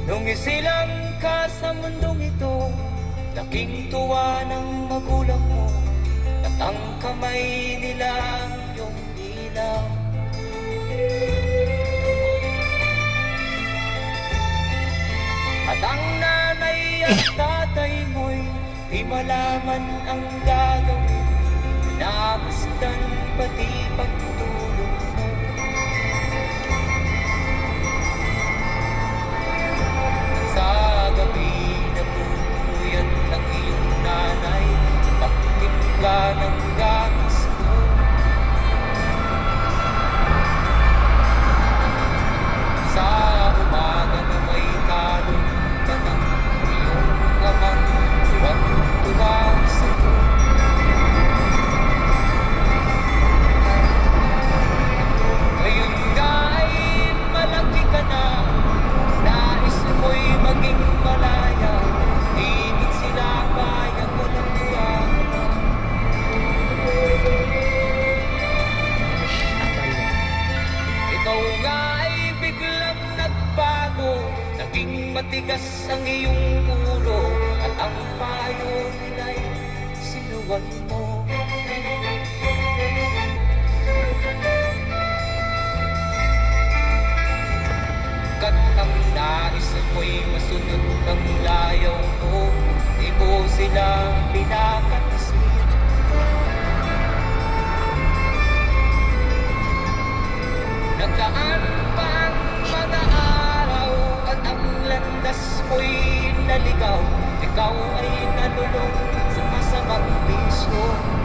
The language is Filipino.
Nung isilang ka sa mundong ito, laking tuwa ng magulang mo, at ang kamay nila ang iyong ilaw. At ang nanay at tatay mo'y di malaman ang gagawin, namasdan pati pagtulog mo. Sa gabi natutuyat ng iyong nanay, pagtimpla ng gatas mo. Sa umaga na may talong ka ng iyong amang tuwang-tuwa sa'yo. Ngayon nga ay malaki ka na, nais mo'y maging malaya, higit sila bayang walang tuwa. Ikaw nga ay biglang nagbago, naging matigas ang iyong ulo, at ang payo nila'y sinuwag mo. Kat ang nais mo'y masunod ng layaw mo, di mo sila pinapansin. Nagdaan pa ang mga araw, at ang landas mo'y naligaw, ikaw ay nalulong sa masamang bisyo.